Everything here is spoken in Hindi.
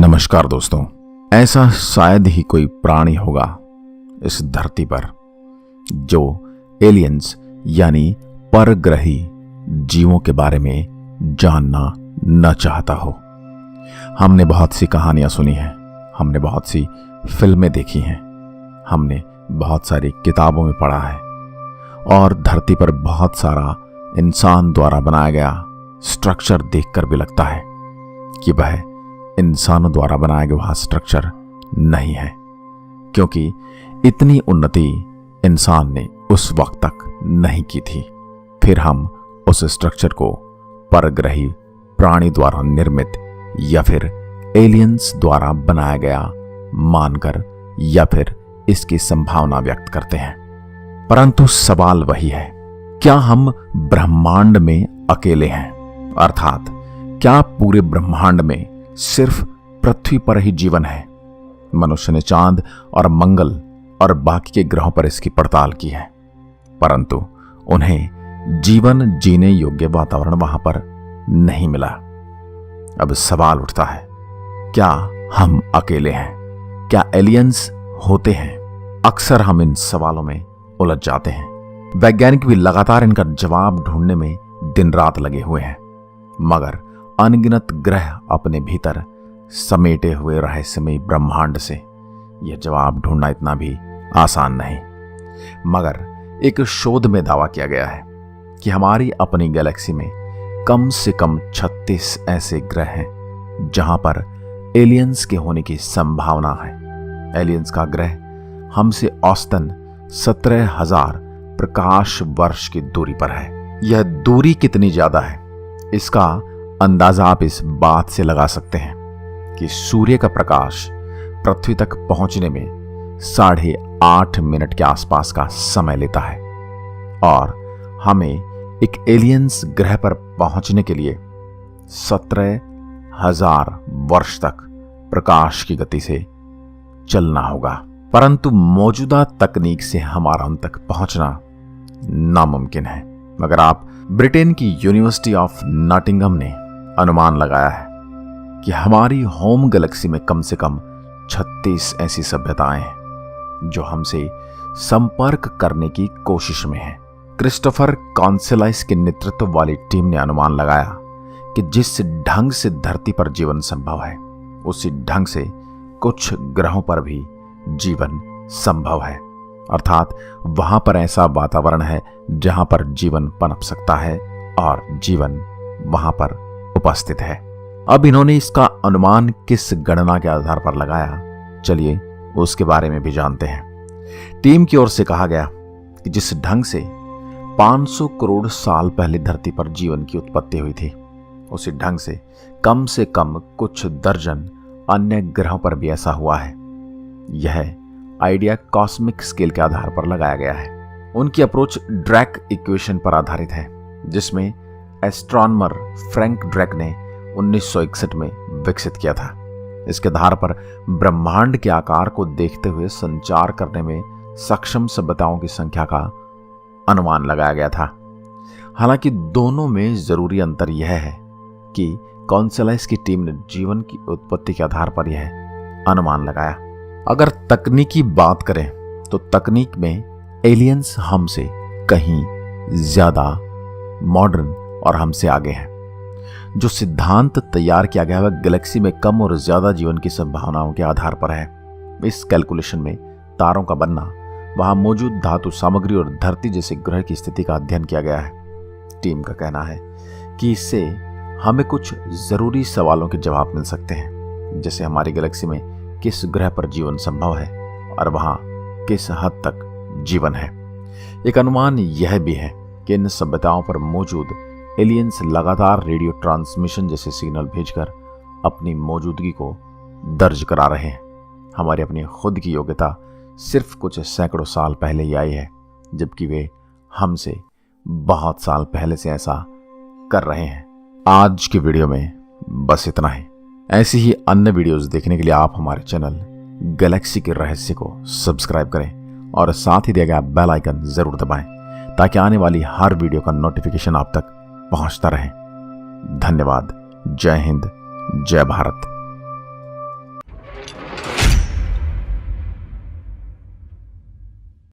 नमस्कार दोस्तों। ऐसा शायद ही कोई प्राणी होगा इस धरती पर जो एलियंस यानी परग्रही जीवों के बारे में जानना न चाहता हो। हमने बहुत सी कहानियां सुनी हैं, हमने बहुत सी फिल्में देखी हैं, हमने बहुत सारी किताबों में पढ़ा है और धरती पर बहुत सारा इंसान द्वारा बनाया गया स्ट्रक्चर देखकर भी लगता है कि वह इंसानों द्वारा बनाया गया वह स्ट्रक्चर नहीं है, क्योंकि इतनी उन्नति इंसान ने उस वक्त तक नहीं की थी। फिर हम उस स्ट्रक्चर को परग्रही प्राणी द्वारा निर्मित या फिर एलियंस द्वारा बनाया गया मानकर या फिर इसकी संभावना व्यक्त करते हैं। परंतु सवाल वही है, क्या हम ब्रह्मांड में अकेले हैं? अर्थात क्या पूरे ब्रह्मांड में सिर्फ पृथ्वी पर ही जीवन है? मनुष्य ने चांद और मंगल और बाकी के ग्रहों पर इसकी पड़ताल की है, परंतु उन्हें जीवन जीने योग्य वातावरण वहां पर नहीं मिला। अब सवाल उठता है, क्या हम अकेले हैं? क्या एलियंस होते हैं? अक्सर हम इन सवालों में उलझ जाते हैं। वैज्ञानिक भी लगातार इनका जवाब ढूंढने में दिन रात लगे हुए हैं, मगर अनगिनत ग्रह अपने भीतर समेटे हुए रहस्यमय ब्रह्मांड से यह जवाब ढूंढना इतना भी आसान नहीं। मगर एक शोध में दावा किया गया है कि हमारी अपनी गैलेक्सी में कम से कम 36 ऐसे ग्रह हैं जहां पर एलियंस के होने की संभावना है। एलियंस का ग्रह हमसे औसतन 17,000 प्रकाश वर्ष की दूरी पर है। यह दूरी कितनी ज्यादा है इसका अंदाजा आप इस बात से लगा सकते हैं कि सूर्य का प्रकाश पृथ्वी तक पहुंचने में 8.5 मिनट के आसपास का समय लेता है और हमें एक एलियंस ग्रह पर पहुंचने के लिए 17,000 वर्ष तक प्रकाश की गति से चलना होगा। परंतु मौजूदा तकनीक से हमारा उन तक पहुंचना नामुमकिन है। मगर आप ब्रिटेन की यूनिवर्सिटी ऑफ नॉटिंघम ने अनुमान लगाया है कि हमारी होम गैलेक्सी में कम से कम 36 ऐसी सभ्यताएं हैं जो हमसे संपर्क करने की कोशिश में हैं। क्रिस्टोफर कॉन्सेलाइस के नेतृत्व वाली टीम ने अनुमान लगाया कि जिस ढंग से धरती पर जीवन संभव है उसी ढंग से कुछ ग्रहों पर भी जीवन संभव है। अर्थात वहां पर ऐसा वातावरण है जहां पर जीवन पनप सकता है और जीवन वहां पर उपस्थित है। अब इन्होंने इसका अनुमान किस गणना के आधार पर लगाया, चलिए उसके बारे में भी जानते हैं। टीम की ओर से कहा गया कि जिस ढंग से 500 करोड़ साल पहले धरती पर जीवन की उत्पत्ति हुई थी उसी ढंग से कम कुछ दर्जन अन्य ग्रहों पर भी ऐसा हुआ है। यह आइडिया कॉस्मिक स्केल के आधार पर लगाया गया है। उनकी अप्रोच ड्रैक इक्वेशन पर आधारित है, जिसमें एस्ट्रोनॉमर फ्रैंक ड्रैक ने 1961 में विकसित किया था। इसके आधार पर ब्रह्मांड के आकार को देखते हुए संचार करने में सक्षम सभ्यताओं की संख्या का अनुमान लगाया गया था। हालांकि दोनों में जरूरी अंतर यह है कि कॉन्सेलाइस की टीम ने जीवन की उत्पत्ति के आधार पर यह अनुमान लगाया। अगर तकनीकी बात करें तो तकनीक में एलियंस हमसे कहीं ज्यादा मॉडर्न और हमसे आगे हैं। जो सिद्धांत तैयार किया गया है गैलेक्सी में कम और ज्यादा जीवन की संभावनाओं के आधार पर है। इस कैलकुलेशन में तारों का बनना, वहां मौजूद धातु सामग्री और धरती जैसे ग्रह की स्थिति का अध्ययन किया गया है। टीम का कहना है कि इससे हमें कुछ जरूरी सवालों के जवाब मिल सकते हैं, जैसे हमारी गैलेक्सी में किस ग्रह पर जीवन संभव है और वहां किस हद तक जीवन है। एक अनुमान यह भी है कि इन सभ्यताओं पर मौजूद एलियंस लगातार रेडियो ट्रांसमिशन जैसे सिग्नल भेजकर अपनी मौजूदगी को दर्ज करा रहे हैं। हमारी अपनी खुद की योग्यता सिर्फ कुछ सैकड़ों साल पहले ही आई है, जबकि वे हमसे बहुत साल पहले से ऐसा कर रहे हैं। आज की वीडियो में बस इतना ही। ऐसी ही अन्य वीडियोस देखने के लिए आप हमारे चैनल गैलेक्सी के रहस्य को सब्सक्राइब करें और साथ ही दिया गया बेल आइकन जरूर दबाएं ताकि आने वाली हर वीडियो का नोटिफिकेशन आप तक पहुंचता रहे। धन्यवाद। जय हिंद, जय भारत।